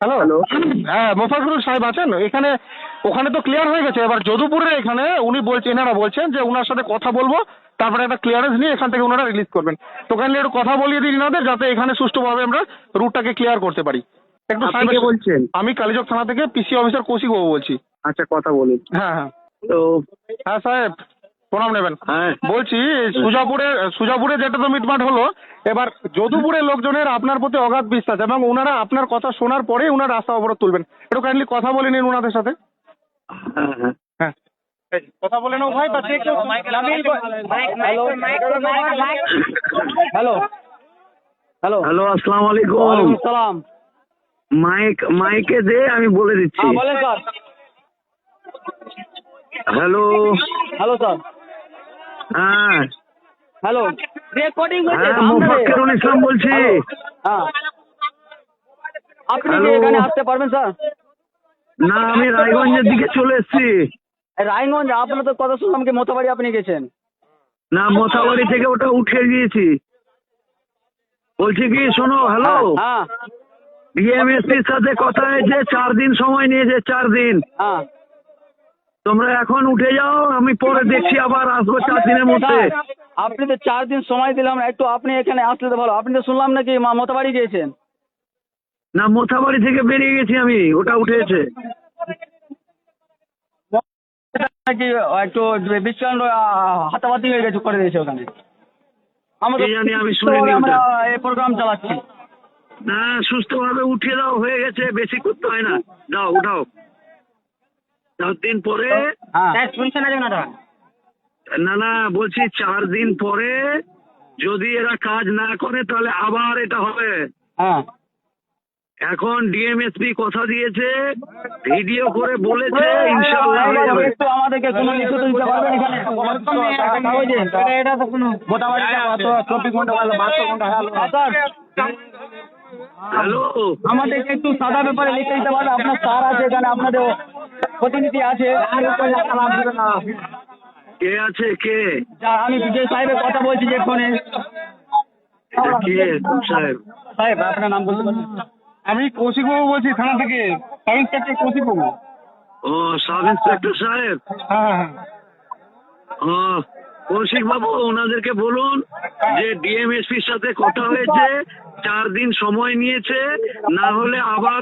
Hello. Hello. হ্যাঁ, মোফাজ্জল সাহেব আছেন এখানে? ওখানে তো ক্লিয়ার হয়ে গেছে, এবার যদুপুরের এখানে উনি বলছেন, এনারা বলছেন যে উনার সাথে কথা বলবো, তারপরে একটা ক্লিয়ারেন্স নিয়ে এখান থেকে ওনারা রিলিজ করবেন। তো কাইন্ডলি একটু কথা বলিয়ে দিন এনাদের, যাতে এখানে সুষ্ঠুভাবে আমরা রুটটাকে ক্লিয়ার করতে পারি। একটু আপনি কে সাহেবের বলছেন? আমি কালীচক থানা থেকে পিসি অফিসার কৌশিক বাবু বলছি। আচ্ছা, কথা বলুন। হ্যাঁ হ্যাঁ তো হ্যাঁ সাহেব, প্রণাম নেবেন। হ্যাঁ, বলছি সুজাপুরে যেটা তো মিটমাট হলো, এবার যদুপুরের লোকজনের আপনার প্রতি অগাধ বিশ্বাস এবং ওনারা আপনার কথা শোনার পরে ওনারা রাস্তা অবরোধ তুলবেন। একটু কাইন্ডলি কথা বলে নিন ওনাদের সাথে। হ্যাঁ, হ্যাঁ। হ্যাঁ, কথা বলে নাও ভাই। হ্যালো হ্যালো হ্যালো, আসসালামু আলাইকুম। ওয়ালাইকুম সালাম। মাইকে দে, আমি বলে দিচ্ছি। হ্যাঁ বলেন স্যার। হ্যালো। Hello sir. হ্যাঁ হ্যালো রেকর্ডিং হ্যাঁ, মোফাক্কেরুল ইসলাম বলছি। হ্যাঁ, আপনি কি হ্যালো। এখানে আসতে পারবেন স্যার? না, আমি রায়গঞ্জের দিকে চলে এসেছি। রায়গঞ্জ? আপনার তো কথা শুনলাম কি মোথাবাড়ি আপনি গেছেন। না, মোথাবাড়ি থেকে ওটা উঠে গিয়েছি। বলছি কি, শোনো। হ্যালো। হ্যাঁ ডিএমএসপির সাথে কথা হয়েছে, 4 দিন সময় নিয়েছে, 4 দিন। হ্যাঁ। তোমরা এখন উঠে যাও, আমি পরে দেখছি, আবার আসবো 4 দিনের মধ্যে। স্যার, আপনি তো 4 দিন সময় দিলাম, একটু আপনি এখানে আসলে তো ভালো। আপনি তো শুনলাম নাকি মোথাবাড়ি গিয়েছেন। না, মোথাবাড়ি থেকে বেরিয়ে গেছি আমি, ওটা উঠেছে। নাকি একটু বিচ্ছন্দ হাতাবাতি হয়ে গেছে, করে দিয়েছে ওখানে। কি জানি, আমি শুনিনি আমরা ওটা। এই প্রোগ্রাম চালাচ্ছি। না, সুস্থভাবে উঠিয়ে দাও, হয়ে গেছে, বেশি করতে হয় না। দাও, উঠাও। 4 দিন পরে। হ্যাঁ শুনছেন না? না না, বলছি 4 দিন পরে যদি এরা কাজ না করে তাহলে আবার এটা হবে। হ্যাঁ এখন ডিএমএসপি কথা দিয়েছে, ভিডিও করে বলেছে, ইনশাআল্লাহ হয়ে যাবে। একটু আমাদেরকে কোনো লিখিত দিতে পারবেন এখানে? কাগজে? এটা তো কোনো মোটামুটি 24 ঘন্টা গেল, 72 ঘন্টা গেল। Sir, hello. আমাদেরকে একটু সাদা ব্যাপারে লিখে দিতে পারবেন? আপনার স্যার আছে এখানে, আপনাদের প্রতিনিধি আছে। কে আছে? কে? আমি বিজয় সাহেবের কথা বলছি যে ফোনে। কে কোন সাহেব? সাহেব, আপনার নাম বলতে পারবেন? আমি কৌশিক বাবু বলছি থানা থেকে, সাব ইন্সপেক্টর কৌশিক বাবু। ও, সাব ইন্সপেক্টর সাহেব। হ্যাঁ হ্যাঁ ও, কৌশিক বাবু, ওনাদেরকে বলুন যে ডিএমএসপির সাথে কথা হয়েছে, 4 দিন সময় নিয়েছে, না হলে আবার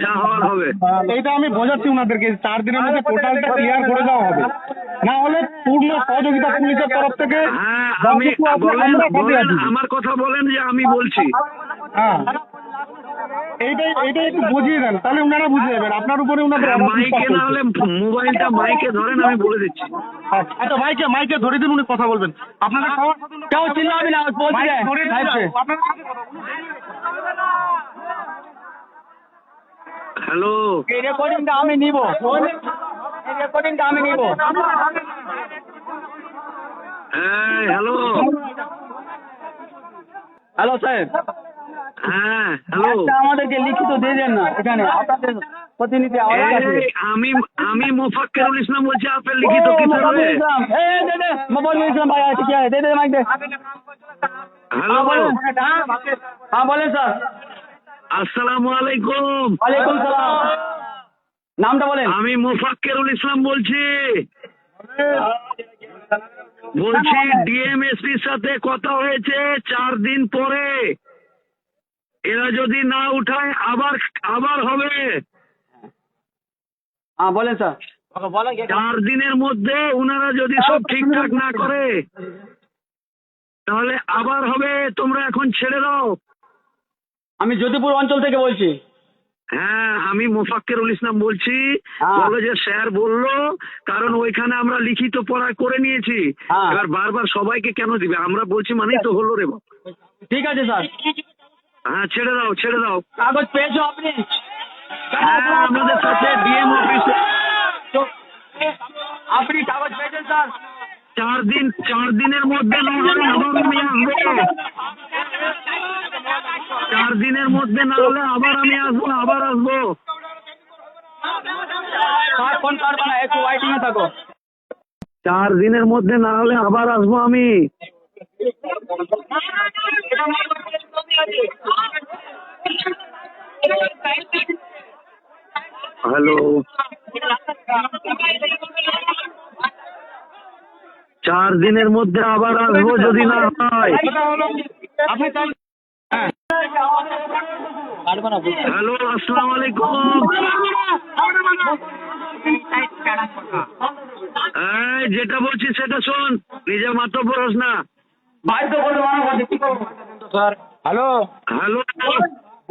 যা হওয়ার হবে। এইটা আমি বোঝাচ্ছি ওনাদেরকে, 4 দিনের মধ্যে টোটালটা ক্লিয়ার করে দেওয়া হবে, না হলে পূর্ণ সহযোগিতা পুলিশের তরফ থেকে। হ্যাঁ, যা আমি কিছু আছে বলেন আমরা সাথে বলেন, আছি। আমার কথা বলেন যে আমি বলছি। হ্যাঁ, এইটাই একটু বুঝিয়ে দেন, তাহলে ওনারা বুঝে যাবেন। আপনার উপরে ওনাদের হ্যাঁ, আবার মাইকে বিশ্বাস না করছে। হলে মোবাইলটা মাইকে ধরেন, আমি বলে দিচ্ছি। আচ্ছা, মাইকে ধরে দিন, উনি কথা বলবেন। আপনাদের সবার সাথে কেউ চিল্লাবি না, বলছি রে। মাইক ধরে দিন, সাহেবকে। আপনাদের সাথে কথা বলুন। হ্যালো। এই রেকর্ডিংটা আমি নিব। এই রেকর্ডিংটা আমি নিব। হ্যাঁ, হ্যালো। হ্যালো সাহেব, হ্যাঁ, হ্যালো। একটা আমাদেরকে লিখিত দিয়ে দেন না এখানে, আপনাদের প্রতিনিধি আওয়াজ আছে। এই, আমি মোফাক্কেরুল ইসলাম বলছি, আপনার লিখিত কি থাকবে? মোবাইল ইসলাম ভাই আছে, কি আছে? দে মাইক দে। হ্যালো। হ্যাঁ বলেন স্যার। আসসালামু আলাইকুম। ওয়ালাইকুম সালাম। নামটা বলেন। আমি মোফাক্কেরুল ইসলাম বলছি। বলছি ডিএমএসপির সাথে কথা হয়েছে, 4 দিন পরে এরা যদি না উঠায় আবার হবে। হ্যাঁ বলেন স্যার। 4 দিনের মধ্যে ওনারা যদি সব ঠিকঠাক না করে তাহলে আবার হবে। তোমরা এখন ছেড়ে দাও। আমি যদুপুর অঞ্চল থেকে বলছি। হ্যাঁ, আমি মোফাক্কেরুল ইসলাম বলছি। হ্যাঁ। কলেজের স্যার বললো, কারণ ওইখানে আমরা লিখিত পড়া করে নিয়েছি। হ্যাঁ। এবার বারবার সবাইকে কেন দিবে? আমরা বলছি মানেই তো হলো রে বাবা। ঠিক আছে স্যার। হ্যাঁ, ছেড়ে দাও, ছেড়ে দাও। কাগজ পেয়েছো আপনি? হ্যাঁ, আমাদের সাথে ডিএম অফিসে আপনি কাগজ পেয়েছেন স্যার? 4 দিনের মধ্যে না হলে আবার আমি আসবো। 4 দিনের মধ্যে না হলে আবার আমি আসবো। স্যার ফোন কাটবে না, একটু ওয়াইটিং এ থাকো। 4 দিনের মধ্যে না হলে আবার আসবো আমি। হ্যালো, 4 দিনের মধ্যে আবার আসবো যদি না হয়। আপনি তাহলে হ্যালো, আসসালামু আলাইকুম। এই যেটা বলছি সেটা শোন, নিজের মাত্র বলস না। হ্যালো, হ্যালো,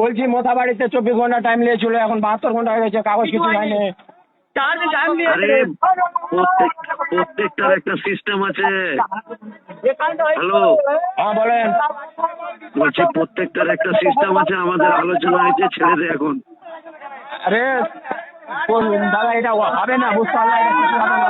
বলছি মোথা বাড়িতে 24 ঘন্টা টাইম নিয়েছিল, এখন 72 ঘন্টা হয়ে গেছে, কাগজ কিছু হয়নি। আরে প্রত্যেকটার একটা সিস্টেম আছে। হ্যালো, হ্যাঁ বলেন। বলছি প্রত্যেকটার একটা সিস্টেম আছে, আমাদের আলোচনা হয়েছে, ছেড়ে দে এখন। আরে দাদা, এটা হবে না, বুঝতে পারলে এটা কিছু হবে না।